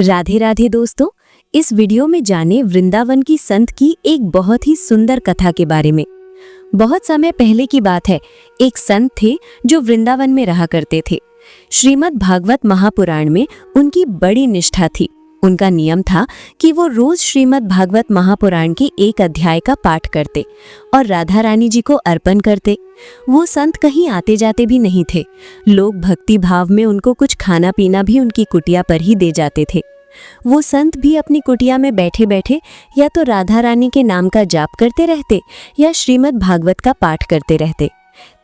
राधे राधे दोस्तों, इस वीडियो में जाने वृंदावन की संत की एक बहुत ही सुंदर कथा के बारे में। बहुत समय पहले की बात है, एक संत थे जो वृंदावन में रहा करते थे। श्रीमद् भागवत महापुराण में उनकी बड़ी निष्ठा थी। उनका नियम था कि वो रोज श्रीमद् भागवत महापुराण के एक अध्याय का पाठ करते और राधा रानी जी को अर्पण करते। वो संत कहीं आते जाते भी नहीं थे। लोग भक्ति भाव में उनको कुछ खाना पीना भी उनकी कुटिया पर ही दे जाते थे। वो संत भी अपनी कुटिया में बैठे बैठे या तो राधा रानी के नाम का जाप करते रहते या श्रीमद् भागवत का पाठ करते रहते।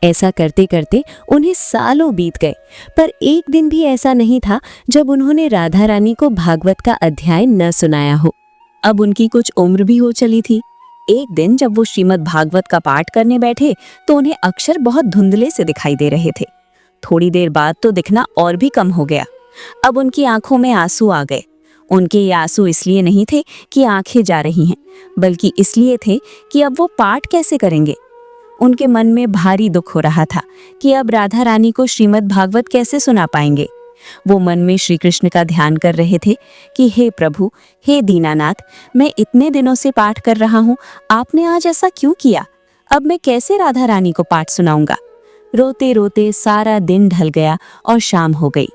ऐसा करते करते उन्हें सालों बीत गए, पर एक दिन भी ऐसा नहीं था जब उन्होंने राधा रानी को भागवत का अध्याय न सुनाया हो। अब उनकी कुछ उम्र भी हो चली थी। एक दिन जब वो श्रीमद् भागवत का पाठ करने बैठे तो उन्हें अक्षर बहुत धुंधले से दिखाई दे रहे थे। थोड़ी देर बाद तो दिखना और भी कम हो गया। अब उनकी आंखों में आंसू आ गए। उनके ये आंसू इसलिए नहीं थे कि आंखें जा रही हैं, बल्कि इसलिए थे कि अब वो पाठ कैसे करेंगे। उनके मन में भारी दुख हो रहा था कि अब राधा रानी को श्रीमद् भागवत कैसे सुना पाएंगे। वो मन में श्री कृष्ण का ध्यान कर रहे थे कि हे प्रभु, हे दीनानाथ, मैं इतने दिनों से पाठ कर रहा हूँ, आपने आज ऐसा क्यों किया? अब मैं कैसे राधा रानी को पाठ सुनाऊंगा? रोते रोते सारा दिन ढल गया और शाम हो गई।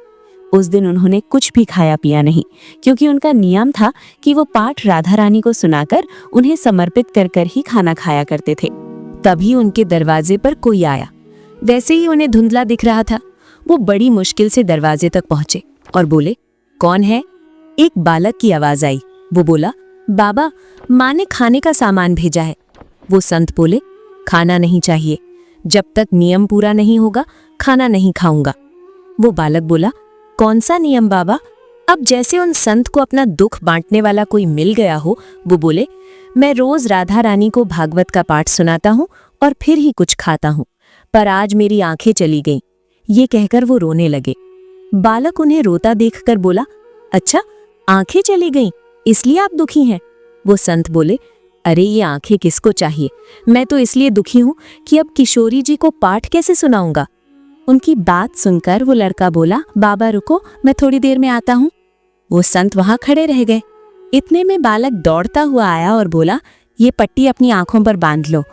उस दिन उन्होंने कुछ भी खाया पिया नहीं, क्योंकि उनका नियम था कि वो पाठ राधा रानी को सुनाकर उन्हें समर्पित कर कर ही खाना खाया करते थे। तभी उनके दरवाजे पर कोई आया। वैसे ही उन्हें धुंधला दिख रहा था। वो बड़ी मुश्किल से दरवाजे तक पहुंचे और बोले, कौन है? एक बालक की आवाज आई। वो बोला, बाबा, माँ ने खाने का सामान भेजा है। वो संत बोले, खाना नहीं चाहिए, जब तक नियम पूरा नहीं होगा खाना नहीं खाऊंगा। वो बालक बोला, कौन सा नियम बाबा? अब जैसे उन संत को अपना दुख बांटने वाला कोई मिल गया हो, वो बोले, मैं रोज राधा रानी को भागवत का पाठ सुनाता हूँ और फिर ही कुछ खाता हूँ, पर आज मेरी आंखें चली गईं। ये कहकर वो रोने लगे। बालक उन्हें रोता देखकर बोला, अच्छा, आंखें चली गईं, इसलिए आप दुखी हैं? वो संत बोले, अरे ये आंखें किसको चाहिए? मैं तो इसलिए दुखी हूँ कि अब किशोरी जी को पाठ कैसे सुनाऊंगा। उनकी बात सुनकर वो लड़का बोला, बाबा रुको, मैं थोड़ी देर में आता हूँ। वो संत वहां खड़े रह गए। इतने में बालक दौड़ता हुआ आया और बोला, ये पट्टी अपनी आंखों पर बांध लो।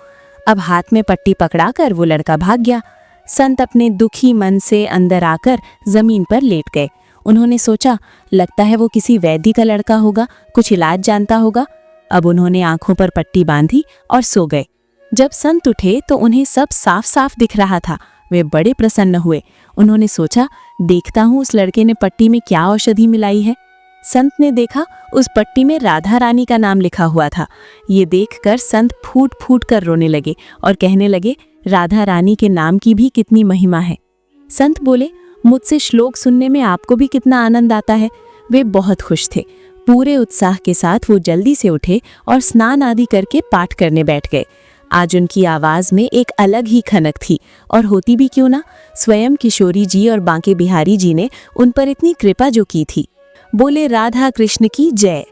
अब हाथ में पट्टी पकड़ाकर वो लड़का भाग गया। संत अपने दुखी मन से अंदर आकर जमीन पर लेट गए। उन्होंने सोचा, लगता है वो किसी वैद्य का लड़का होगा, कुछ इलाज जानता होगा। अब उन्होंने आंखों पर पट्टी बांधी और सो गए। जब संत उठे तो उन्हें सब साफ साफ दिख रहा था। वे बड़े प्रसन्न हुए। उन्होंने सोचा, देखता हूँ उस लड़के ने पट्टी में क्या औषधि मिलाई है। संत ने देखा, उस पट्टी में राधा रानी का नाम लिखा हुआ था। ये देखकर संत फूट फूट कर रोने लगे और कहने लगे, राधा रानी के नाम की भी कितनी महिमा है। संत बोले, मुझसे श्लोक सुनने में आपको भी कितना आनंद आता है। वे बहुत खुश थे। पूरे उत्साह के साथ वो जल्दी से उठे और स्नान आदि करके पाठ करने बैठ गए। आज उनकी आवाज में एक अलग ही खनक थी, और होती भी क्यों ना, स्वयं किशोरी जी और बांके बिहारी जी ने उन पर इतनी कृपा जो की थी। बोले राधा कृष्ण की जय।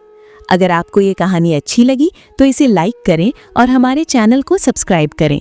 अगर आपको ये कहानी अच्छी लगी तो इसे लाइक करें और हमारे चैनल को सब्सक्राइब करें।